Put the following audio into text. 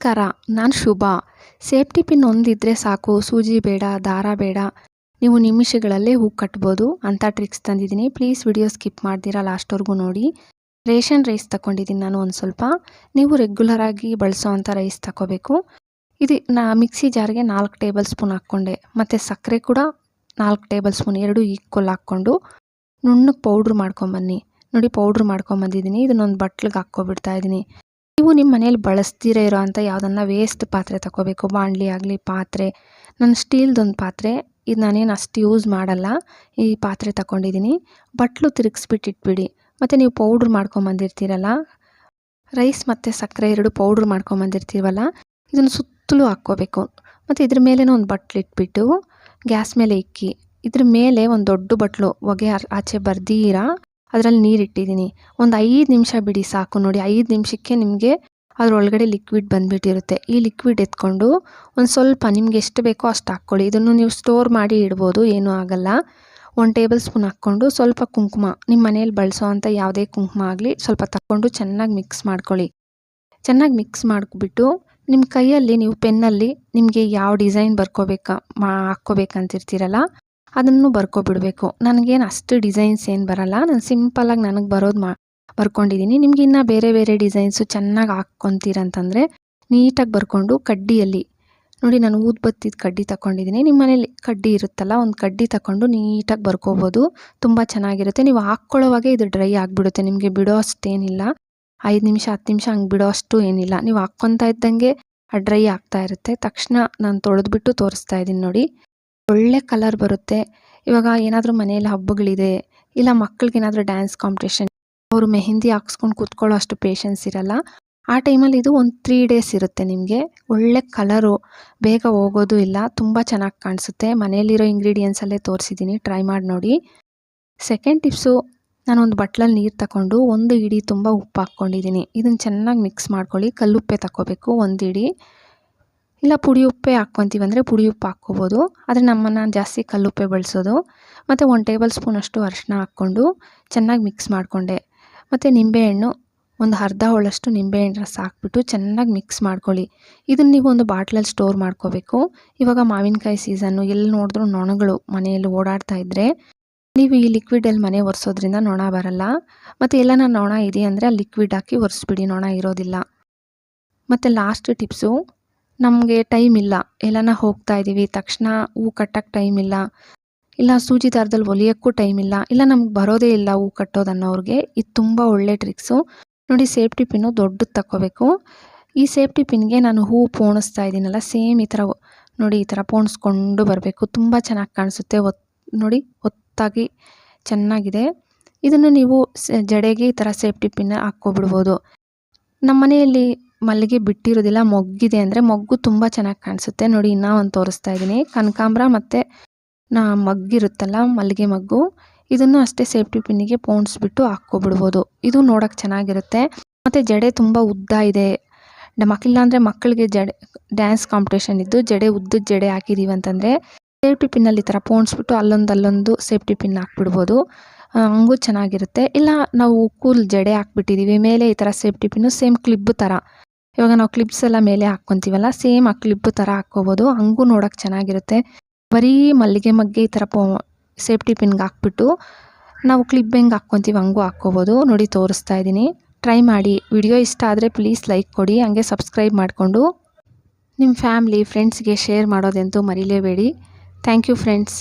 ನಮಸ್ಕಾರ, ನಾನು Shubha. Safety pin ಒಂದಿದ್ರೆ ಸಾಕು, ಸೂಜಿ ಬೇಡ, ದಾರ ಬೇಡ, ನೀವು ನಿಮಿಷಗಳಲ್ಲೇ ಹೂ ಕಟ್ಬೋದು ಅಂತ ಟ್ರಿಕ್ಸ್ ತಂದಿದ್ದೀನಿ. ಪ್ಲೀಸ್ ವಿಡಿಯೋ ಸ್ಕಿಪ್ ಮಾಡ್ದಿರಾ ಲಾಸ್ಟ್ವರೆಗೂ ನೋಡಿ. ರೇಷನ್ ರೈಸ್ ತಗೊಂಡಿದ್ದೀನಿ ನಾನು ಒಂದು ಸ್ವಲ್ಪ. ನೀವು ರೆಗ್ಯುಲರ್ ಆಗಿ ಬಳಸೋ ಅಂಥ ರೈಸ್ ತಗೋಬೇಕು. ಇದು ಮಿಕ್ಸಿ ಜಾರ್ಗೆ 4 ಟೇಬಲ್ ಸ್ಪೂನ್ ಹಾಕ್ಕೊಂಡೆ, ಮತ್ತು ಸಕ್ಕರೆ ಕೂಡ 4 ಟೇಬಲ್ ಸ್ಪೂನ್, ಎರಡು ಈಕ್ವಲ್ ಹಾಕ್ಕೊಂಡು ನುಣ್ಣಗೆ ಪೌಡ್ರ್ ಮಾಡ್ಕೊಂಬನ್ನಿ. ನೋಡಿ, ಪೌಡ್ರ್ ಮಾಡ್ಕೊಂಬಂದಿದ್ದೀನಿ. ಇದನ್ನೊಂದು ಬಟ್ಲಿಗೆ ಹಾಕ್ಕೊಬಿಡ್ತಾ ಇದ್ದೀನಿ. ನೀವು ನಿಮ್ಮ ಮನೇಲಿ ಬಳಸ್ತೀರ ಇರೋ ಅಂಥ ಯಾವುದನ್ನ ವೇಸ್ಟ್ ಪಾತ್ರೆ ತಗೋಬೇಕು, ಬಾಣಲಿ ಆಗಲಿ, ಪಾತ್ರೆ. ನಾನು ಸ್ಟೀಲ್ದೊಂದು ಪಾತ್ರೆ, ಇದು ನಾನೇನು ಅಷ್ಟು ಯೂಸ್ ಮಾಡಲ್ಲ, ಈ ಪಾತ್ರೆ ತಗೊಂಡಿದ್ದೀನಿ. ಬಟ್ಲು ತಿರುಗಿಸ್ಬಿಟ್ಟು ಇಟ್ಬಿಡಿ. ಮತ್ತು ನೀವು ಪೌಡ್ರ್ ಮಾಡ್ಕೊಂಬಂದಿರ್ತೀರಲ್ಲ, ರೈಸ್ ಮತ್ತು ಸಕ್ಕರೆ ಎರಡು ಪೌಡ್ರ್ ಮಾಡ್ಕೊಂಬಂದಿರ್ತೀವಲ್ಲ, ಇದನ್ನು ಸುತ್ತಲೂ ಹಾಕ್ಕೋಬೇಕು. ಮತ್ತು ಇದ್ರ ಮೇಲೇ ಒಂದು ಬಟ್ಲು ಇಟ್ಬಿಟ್ಟು ಗ್ಯಾಸ್ ಮೇಲೆ ಇಕ್ಕಿ, ಇದ್ರ ಮೇಲೆ ಒಂದು ದೊಡ್ಡ ಬಟ್ಲು ಹೊಗೆ ಆಚೆ ಬರ್ದೀರ ಅದರಲ್ಲಿ ನೀರು ಇಟ್ಟಿದ್ದೀನಿ. ಒಂದು 5 ನಿಮಿಷ ಬಿಡಿ ಸಾಕು. ನೋಡಿ, 5 ನಿಮಿಷಕ್ಕೆ ನಿಮಗೆ ಅದರೊಳಗಡೆ ಲಿಕ್ವಿಡ್ ಬಂದುಬಿಟ್ಟಿರುತ್ತೆ. ಈ ಲಿಕ್ವಿಡ್ ಎತ್ಕೊಂಡು ಒಂದು ಸ್ವಲ್ಪ ನಿಮ್ಗೆ ಎಷ್ಟು ಬೇಕೋ ಅಷ್ಟು ಹಾಕ್ಕೊಳ್ಳಿ. ಇದನ್ನು ನೀವು ಸ್ಟೋರ್ ಮಾಡಿ ಇಡ್ಬೋದು, ಏನೂ ಆಗಲ್ಲ. 1 ಟೇಬಲ್ ಸ್ಪೂನ್ ಹಾಕ್ಕೊಂಡು ಸ್ವಲ್ಪ ಕುಂಕುಮ, ನಿಮ್ಮ ಮನೇಲಿ ಬಳಸೋ ಅಂಥ ಯಾವುದೇ ಕುಂಕುಮ ಆಗಲಿ ಸ್ವಲ್ಪ ತಗೊಂಡು ಚೆನ್ನಾಗಿ ಮಿಕ್ಸ್ ಮಾಡ್ಕೊಳ್ಳಿ. ಚೆನ್ನಾಗಿ ಮಿಕ್ಸ್ ಮಾಡಿಬಿಟ್ಟು ನಿಮ್ಮ ಕೈಯಲ್ಲಿ ನೀವು ಪೆನ್ನಲ್ಲಿ ನಿಮಗೆ ಯಾವ ಡಿಸೈನ್ ಹಾಕ್ಕೋಬೇಕಂತಿರ್ತೀರಲ್ಲ ಅದನ್ನು ಬರ್ಕೊಬಿಡಬೇಕು. ನನಗೇನು ಅಷ್ಟು ಡಿಸೈನ್ಸ್ ಏನು ಬರಲ್ಲ, ನಾನು ಸಿಂಪಲಾಗಿ ನನಗೆ ಬರೋದು ಬರ್ಕೊಂಡಿದ್ದೀನಿ. ನಿಮ್ಗೆ ಇನ್ನೂ ಬೇರೆ ಬೇರೆ ಡಿಸೈನ್ಸು ಚೆನ್ನಾಗಿ ಹಾಕ್ಕೊತೀರಂತಂದರೆ ನೀಟಾಗಿ ಬರ್ಕೊಂಡು ಕಡ್ಡಿಯಲ್ಲಿ, ನೋಡಿ ನಾನು ಊದ್ಬತ್ತಿದ ಕಡ್ಡಿ ತಗೊಂಡಿದ್ದೀನಿ. ನಿಮ್ಮ ಮನೇಲಿ ಕಡ್ಡಿ ಇರುತ್ತಲ್ಲ, ಒಂದು ಕಡ್ಡಿ ತಗೊಂಡು ನೀಟಾಗಿ ಬರ್ಕೋಬೋದು, ತುಂಬ ಚೆನ್ನಾಗಿರುತ್ತೆ. ನೀವು ಹಾಕ್ಕೊಳ್ಳೋವಾಗೆ ಇದು ಡ್ರೈ ಆಗಿಬಿಡುತ್ತೆ, ನಿಮಗೆ ಬಿಡೋ ಅಷ್ಟೇನಿಲ್ಲ. 5 ನಿಮಿಷ 10 ನಿಮಿಷ ಹಂಗೆ ಬಿಡೋ ಅಷ್ಟು ಏನಿಲ್ಲ. ನೀವು ಹಾಕ್ಕೊತಾ ಇದ್ದಂಗೆ ಡ್ರೈ ಆಗ್ತಾ ಇರುತ್ತೆ. ತಕ್ಷಣ ನಾನು ತೊಳೆದ್ಬಿಟ್ಟು ತೋರಿಸ್ತಾ ಇದ್ದೀನಿ ನೋಡಿ. ಒಳ್ಳೆ ಕಲರ್ ಬರುತ್ತೆ. ಇವಾಗ ಏನಾದರೂ ಮನೆಯಲ್ಲಿ ಹಬ್ಬಗಳಿದೆ, ಇಲ್ಲ ಮಕ್ಕಳಿಗೇನಾದರೂ ಡ್ಯಾನ್ಸ್ ಕಾಂಪಿಟೇಷನ್, ಅವರು ಮೆಹಂದಿ ಹಾಕ್ಸ್ಕೊಂಡು ಕೂತ್ಕೊಳ್ಳೋ ಅಷ್ಟು ಪೇಷನ್ಸ್ ಇರಲ್ಲ, ಆ ಟೈಮಲ್ಲಿ ಇದು ಒಂದು 3 ಡೇಸ್ ಇರುತ್ತೆ ನಿಮಗೆ. ಒಳ್ಳೆ ಕಲರು, ಬೇಗ ಹೋಗೋದು ಇಲ್ಲ, ತುಂಬ ಚೆನ್ನಾಗಿ ಕಾಣಿಸುತ್ತೆ. ಮನೆಯಲ್ಲಿರೋ ಇಂಗ್ರೀಡಿಯೆಂಟ್ಸಲ್ಲೇ ತೋರಿಸಿದ್ದೀನಿ, ಟ್ರೈ ಮಾಡಿ ನೋಡಿ. ಸೆಕೆಂಡ್ ಟಿಪ್ಸು, ನಾನೊಂದು ಬಟ್ಲಲ್ಲಿ ನೀರು ತಗೊಂಡು 1 ಇಡಿ ತುಂಬ ಉಪ್ಪು ಹಾಕ್ಕೊಂಡಿದ್ದೀನಿ. ಇದನ್ನು ಚೆನ್ನಾಗಿ ಮಿಕ್ಸ್ ಮಾಡ್ಕೊಳ್ಳಿ. ಕಲ್ಲುಪ್ಪೆ ತಗೋಬೇಕು 1 ಇಡಿ, ಇಲ್ಲ ಪುಡಿ ಉಪ್ಪೇ ಹಾಕ್ಕೊತೀವಂದರೆ ಪುಡಿ ಉಪ್ಪು ಹಾಕ್ಕೋಬೋದು, ಆದರೆ ನಾನು ಜಾಸ್ತಿ ಕಲ್ಲುಪ್ಪೆ ಬಳಸೋದು. ಮತ್ತು 1 ಟೇಬಲ್ ಸ್ಪೂನ್ ಅಷ್ಟು ಅರಿಶಿನ ಹಾಕ್ಕೊಂಡು ಚೆನ್ನಾಗಿ ಮಿಕ್ಸ್ ಮಾಡಿಕೊಂಡೆ. ಮತ್ತು ನಿಂಬೆಹಣ್ಣು, ಒಂದು ಅರ್ಧ ಹೋಳಷ್ಟು ನಿಂಬೆಹಣ್ಣು ರಸ ಹಾಕ್ಬಿಟ್ಟು ಚೆನ್ನಾಗಿ ಮಿಕ್ಸ್ ಮಾಡ್ಕೊಳ್ಳಿ. ಇದನ್ನು ನೀವು ಒಂದು ಬಾಟ್ಲಲ್ಲಿ ಸ್ಟೋರ್ ಮಾಡ್ಕೋಬೇಕು. ಇವಾಗ ಮಾವಿನಕಾಯಿ ಸೀಸನ್ನು, ಎಲ್ಲಿ ನೋಡಿದ್ರೂ ನೊಣಗಳು ಮನೆಯಲ್ಲಿ ಓಡಾಡ್ತಾ ಇದ್ದರೆ ನೀವು ಈ ಲಿಕ್ವಿಡಲ್ಲಿ ಮನೆ ಒರೆಸೋದ್ರಿಂದ ನೊಣ ಬರಲ್ಲ. ಮತ್ತು ಎಲ್ಲನ ನೊಣ ಇದೆ ಅಂದರೆ ಆ ಲಿಕ್ವಿಡ್ ಹಾಕಿ ಒರೆಸ್ಬಿಡಿ, ನೊಣ ಇರೋದಿಲ್ಲ. ಮತ್ತು ಲಾಸ್ಟ್ ಟಿಪ್ಸು, ನಮಗೆ ಟೈಮ್ ಇಲ್ಲ, ಎಲ್ಲನ ಹೋಗ್ತಾ ಇದ್ದೀವಿ, ತಕ್ಷಣ ಹೂ ಕಟ್ಟೋಕ್ಕೆ ಟೈಮ್ ಇಲ್ಲ, ಇಲ್ಲ ಸೂಜಿ ದಾರದಲ್ಲಿ ಹೊಲಿಯೋಕ್ಕೂ ಟೈಮ್ ಇಲ್ಲ, ಇಲ್ಲ ನಮ್ಗೆ ಬರೋದೇ ಇಲ್ಲ ಹೂ ಕಟ್ಟೋದು ಅನ್ನೋರಿಗೆ ಇದು ತುಂಬ ಒಳ್ಳೆ ಟ್ರಿಕ್ಸು. ನೋಡಿ, ಸೇಫ್ಟಿ ಪಿನ್ನು ದೊಡ್ಡದು ತಗೋಬೇಕು. ಈ ಸೇಫ್ಟಿ ಪಿನ್ಗೆ ನಾನು ಹೂ ಪೋಣಿಸ್ತಾ ಇದ್ದೀನಲ್ಲ, ಸೇಮ್ ಈ ಥರ ನೋಡಿ, ಈ ಥರ ಪೋಣಿಸ್ಕೊಂಡು ಬರಬೇಕು. ತುಂಬ ಚೆನ್ನಾಗಿ ಕಾಣಿಸುತ್ತೆ. ನೋಡಿ, ಒತ್ತಾಗಿ ಚೆನ್ನಾಗಿದೆ. ಇದನ್ನು ನೀವು ಜಡೆಗೆ ಈ ಥರ ಸೇಫ್ಟಿ ಪಿನ್ ಹಾಕ್ಕೊಬಿಡ್ಬೋದು. ನಮ್ಮ ಮನೆಯಲ್ಲಿ ಮಲ್ಲಿಗೆ ಬಿಟ್ಟಿರೋದಿಲ್ಲ, ಮೊಗ್ಗಿದೆ ಅಂದರೆ ಮೊಗ್ಗು ತುಂಬ ಚೆನ್ನಾಗಿ ಕಾಣಿಸುತ್ತೆ. ನೋಡಿ, ಇನ್ನೂ ಒಂದು ತೋರಿಸ್ತಾ ಇದ್ದೀನಿ. ಕನಕಾಂಬರ ಮತ್ತು ಮಗ್ಗಿರುತ್ತಲ್ಲ, ಮಲ್ಲಿಗೆ ಮಗ್ಗು, ಇದನ್ನು ಅಷ್ಟೇ ಸೇಫ್ಟಿ ಪಿನ್ನಿಗೆ ಪೋಣಿಸ್ಬಿಟ್ಟು ಹಾಕ್ಕೊಬಿಡ್ಬೋದು. ಇದು ನೋಡೋಕ್ಕೆ ಚೆನ್ನಾಗಿರುತ್ತೆ. ಮತ್ತು ಜಡೆ ತುಂಬ ಉದ್ದ ಇದೆ, ಮಕ್ಕಳಿಲ್ಲ ಅಂದರೆ ಮಕ್ಕಳಿಗೆ ಜಡೆ ಡ್ಯಾನ್ಸ್ ಕಾಂಪಿಟೇಷನ್ ಇದ್ದು ಜಡೆ ಉದ್ದದ ಜಡೆ ಹಾಕಿದ್ದೀವಿ ಅಂತಂದರೆ ಸೇಫ್ಟಿ ಪಿನ್ನಲ್ಲಿ ಈ ಥರ ಪೋಣಿಸ್ಬಿಟ್ಟು ಅಲ್ಲೊಂದು ಸೇಫ್ಟಿ ಪಿನ್ ಹಾಕ್ಬಿಡ್ಬೋದು, ಹಂಗೂ ಚೆನ್ನಾಗಿರುತ್ತೆ. ಇಲ್ಲ ನಾವು ಕೂಲ್ ಜಡೆ ಹಾಕ್ಬಿಟ್ಟಿದ್ದೀವಿ, ಮೇಲೆ ಈ ಥರ ಸೇಫ್ಟಿ ಪಿನ್ನು, ಸೇಮ್ ಕ್ಲಿಬ್ ಥರ, ಇವಾಗ ನಾವು ಕ್ಲಿಪ್ಸ್ ಎಲ್ಲ ಮೇಲೆ ಹಾಕ್ಕೊತೀವಲ್ಲ, ಸೇಮ್ ಆ ಕ್ಲಿಪ್ ಥರ ಹಾಕ್ಕೋಬೋದು, ಹಂಗೂ ನೋಡೋಕ್ಕೆ ಚೆನ್ನಾಗಿರುತ್ತೆ. ಬರೀ ಮಲ್ಲಿಗೆ ಮಗ್ಗೆ ಈ ಥರ ಸೇಫ್ಟಿ ಪಿನ್ಗೆ ಹಾಕ್ಬಿಟ್ಟು ನಾವು ಕ್ಲಿಪ್ ಹೆಂಗೆ ಹಾಕ್ಕೊತೀವಿ ಹಂಗೂ ಹಾಕ್ಕೋಬೋದು. ನೋಡಿ, ತೋರಿಸ್ತಾ ಇದ್ದೀನಿ, ಟ್ರೈ ಮಾಡಿ. ವಿಡಿಯೋ ಇಷ್ಟ ಆದರೆ ಪ್ಲೀಸ್ ಲೈಕ್ ಕೊಡಿ, ಹಂಗೆ ಸಬ್ಸ್ಕ್ರೈಬ್ ಮಾಡಿಕೊಂಡು ನಿಮ್ಮ ಫ್ಯಾಮ್ಲಿ ಫ್ರೆಂಡ್ಸ್ಗೆ ಶೇರ್ ಮಾಡೋದಂತೂ ಮರಿಲೇಬೇಡಿ. Thank you friends.